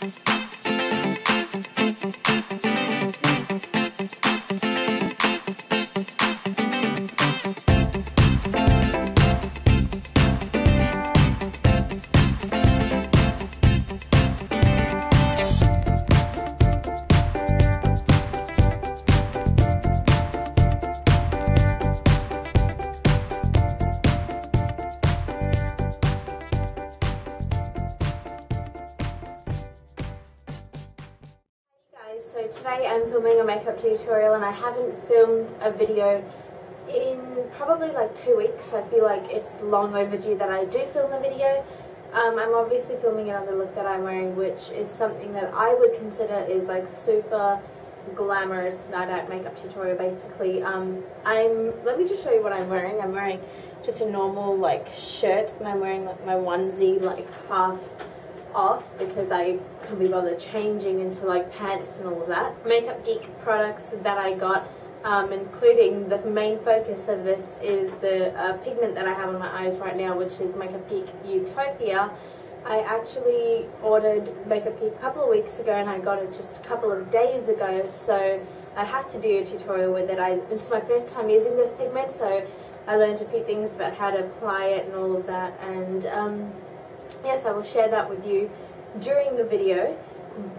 So today I'm filming a makeup tutorial and I haven't filmed a video in probably like 2 weeks. I feel like it's long overdue that I do film a video. I'm obviously filming another look that I'm wearing, which is something that I would consider is like super glamorous night out makeup tutorial basically. Let me just show you what I'm wearing. I'm wearing just a normal like shirt and I'm wearing like my onesie like half off because I couldn't be bothered changing into like pants and all of that. Makeup Geek products that I got, including the main focus of this is the pigment that I have on my eyes right now, which is Makeup Geek Utopia. I actually ordered Makeup Geek a couple of weeks ago and I got it just a couple of days ago, so I had to do a tutorial with it. It's my first time using this pigment, so I learned a few things about how to apply it and all of that, and yes, I will share that with you during the video.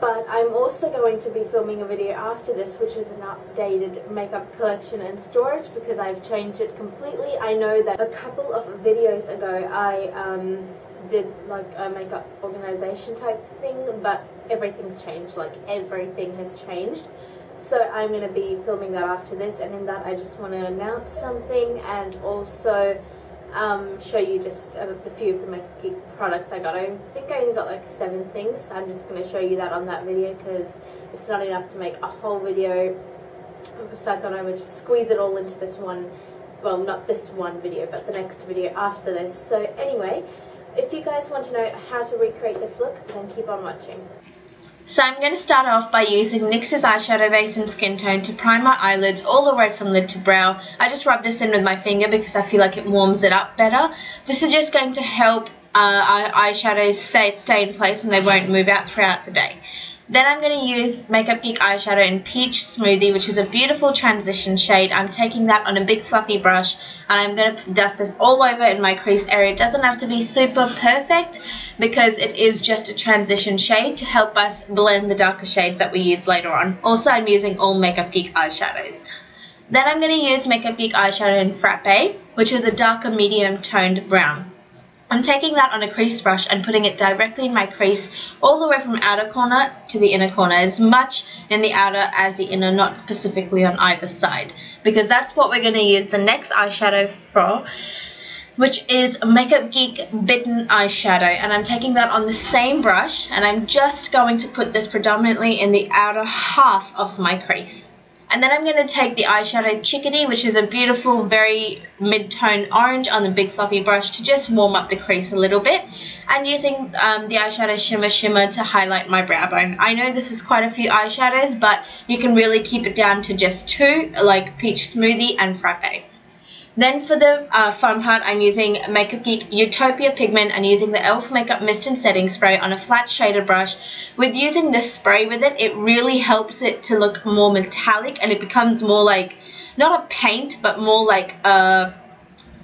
But I'm also going to be filming a video after this, which is an updated makeup collection and storage because I've changed it completely. I know that a couple of videos ago I did like a makeup organization type thing, but everything's changed, like everything has changed. So I'm going to be filming that after this, and in that I just want to announce something and also show you just the few of the Makeup Geek products I got. I think I only got like 7 things, so I'm just going to show you that on that video because it's not enough to make a whole video, so I thought I would just squeeze it all into this one, well not this one video but the next video after this. So anyway, if you guys want to know how to recreate this look, then keep on watching. So I'm going to start off by using NYX's eyeshadow base and skin tone to prime my eyelids all the way from lid to brow. I just rub this in with my finger because I feel like it warms it up better. This is just going to help our eyeshadows stay in place and they won't move out throughout the day. Then I'm going to use Makeup Geek eyeshadow in Peach Smoothie, which is a beautiful transition shade. I'm taking that on a big fluffy brush and I'm going to dust this all over in my crease area. It doesn't have to be super perfect because it is just a transition shade to help us blend the darker shades that we use later on. Also, I'm using all Makeup Geek eyeshadows. Then I'm going to use Makeup Geek eyeshadow in Frappe, which is a darker medium toned brown. I'm taking that on a crease brush and putting it directly in my crease all the way from outer corner to the inner corner, as much in the outer as the inner, not specifically on either side, because that's what we're going to use the next eyeshadow for, which is Makeup Geek Bitten eyeshadow, and I'm taking that on the same brush and I'm just going to put this predominantly in the outer half of my crease. And then I'm going to take the eyeshadow Chickadee, which is a beautiful, very mid-tone orange on the big fluffy brush to just warm up the crease a little bit. And using the eyeshadow Shimmer to highlight my brow bone. I know this is quite a few eyeshadows, but you can really keep it down to just 2, like Peach Smoothie and Frappe. Then for the fun part, I'm using Makeup Geek Utopia pigment and using the e.l.f. Makeup Mist and Setting Spray on a flat shaded brush. With using this spray with it, it really helps it to look more metallic and it becomes more like, not a paint, but more like a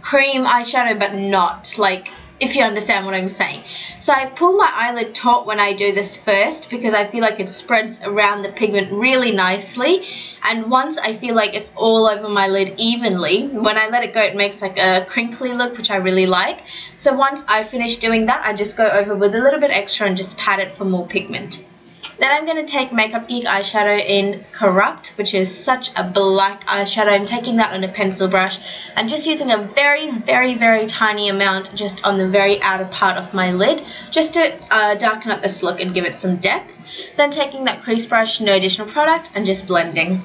cream eyeshadow, but not, like, if you understand what I'm saying. So I pull my eyelid taut when I do this first because I feel like it spreads around the pigment really nicely, and once I feel like it's all over my lid evenly, when I let it go it makes like a crinkly look, which I really like. So once I finish doing that, I just go over with a little bit extra and just pat it for more pigment. Then I'm going to take Makeup Geek eyeshadow in Corrupt, which is such a black eyeshadow. I'm taking that on a pencil brush and just using a very, very, very tiny amount just on the very outer part of my lid, just to darken up this look and give it some depth. Then taking that crease brush, no additional product, and just blending.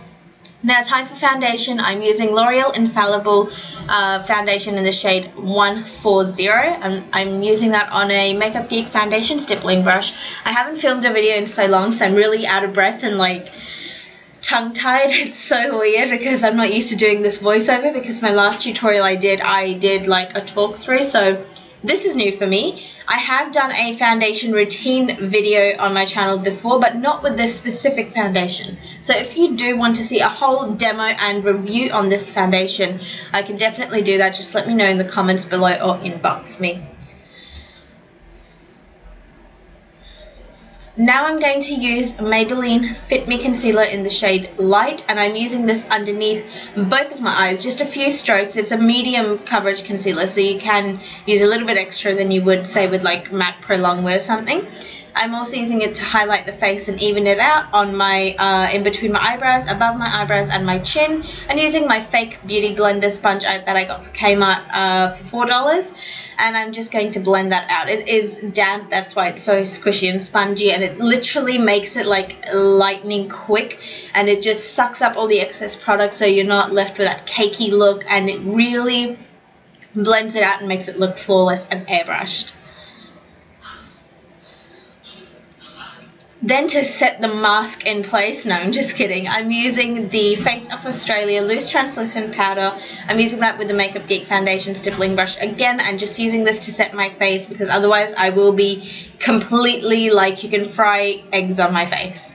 Now time for foundation. I'm using L'Oreal Infallible foundation in the shade 140, and I'm using that on a Makeup Geek foundation stippling brush. I haven't filmed a video in so long, so I'm really out of breath and like tongue-tied. It's so weird because I'm not used to doing this voiceover, because my last tutorial I did like a talk through, so this is new for me. I have done a foundation routine video on my channel before, but not with this specific foundation. So if you do want to see a whole demo and review on this foundation, I can definitely do that. Just let me know in the comments below or inbox me. Now I'm going to use Maybelline Fit Me Concealer in the shade Light, and I'm using this underneath both of my eyes, just a few strokes. It's a medium coverage concealer, so you can use a little bit extra than you would say with like Matte Pro Longwear or something. I'm also using it to highlight the face and even it out on my in between my eyebrows, above my eyebrows and my chin, and using my fake beauty blender sponge that I got for Kmart for $4, and I'm just going to blend that out. It is damp, that's why it's so squishy and spongy, and it literally makes it like lightning quick, and it just sucks up all the excess product so you're not left with that cakey look, and it really blends it out and makes it look flawless and airbrushed. Then to set the mask in place, no, I'm just kidding, I'm using the Face of Australia Loose Translucent Powder. I'm using that with the Makeup Geek Foundation Stippling Brush again, and just using this to set my face because otherwise I will be completely like you can fry eggs on my face.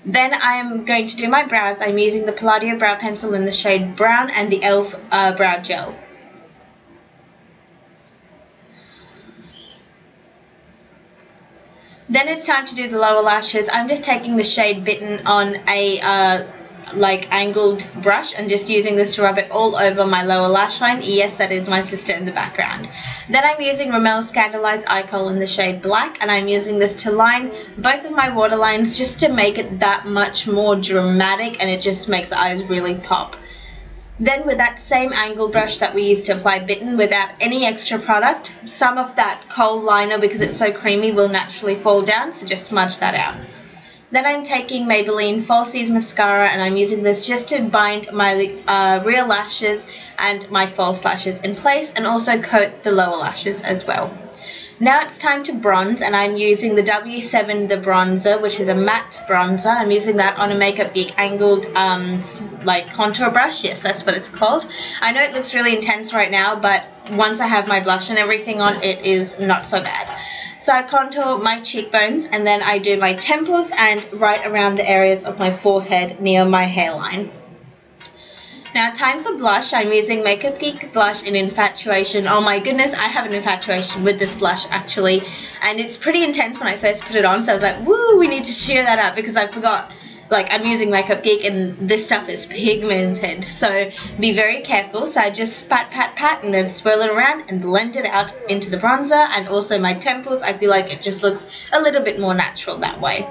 Then I'm going to do my brows. I'm using the Palladio Brow Pencil in the shade Brown and the e.l.f. Brow Gel. Then it's time to do the lower lashes. I'm just taking the shade Bitten on a like angled brush and just using this to rub it all over my lower lash line. Yes, that is my sister in the background. Then I'm using Rimmel Scandalized Eye Kohl in the shade Black, and I'm using this to line both of my waterlines just to make it that much more dramatic, and it just makes the eyes really pop. Then with that same angle brush that we used to apply Bitten without any extra product, some of that kohl liner, because it's so creamy, will naturally fall down, so just smudge that out. Then I'm taking Maybelline Falsies Mascara, and I'm using this just to bind my real lashes and my false lashes in place, and also coat the lower lashes as well. Now it's time to bronze, and I'm using the W7 The Bronzer, which is a matte bronzer. I'm using that on a Makeup Geek angled like contour brush. Yes, that's what it's called. I know it looks really intense right now, but once I have my blush and everything on, it is not so bad. So I contour my cheekbones, and then I do my temples and right around the areas of my forehead near my hairline. Now time for blush. I'm using Makeup Geek blush in Infatuation. Oh my goodness, I have an infatuation with this blush actually, and it's pretty intense when I first put it on, so I was like, woo, we need to share that up because I forgot, like, I'm using Makeup Geek and this stuff is pigmented, so be very careful. So I just pat and then swirl it around and blend it out into the bronzer, and also my temples. I feel like it just looks a little bit more natural that way.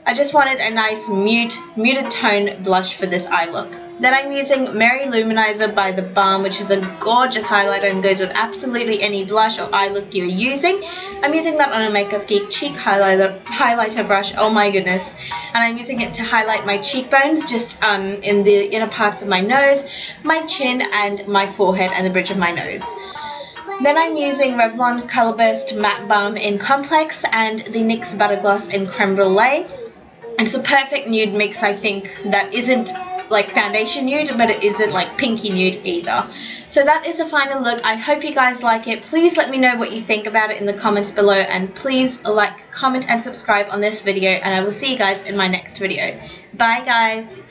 I just wanted a nice muted tone blush for this eye look. Then I'm using Mary Luminizer by The Balm, which is a gorgeous highlighter and goes with absolutely any blush or eye look you're using. I'm using that on a Makeup Geek cheek highlighter brush, oh my goodness. And I'm using it to highlight my cheekbones, just in the inner parts of my nose, my chin, and my forehead and the bridge of my nose. Then I'm using Revlon Colorburst Matte Balm in Complex and the NYX Butter Gloss in Creme Brulee. It's a perfect nude mix, I think, that isn't like foundation nude, but it isn't like pinky nude either. So that is the final look. I hope you guys like it. Please let me know what you think about it in the comments below, and please like, comment and subscribe on this video, and I will see you guys in my next video. Bye guys.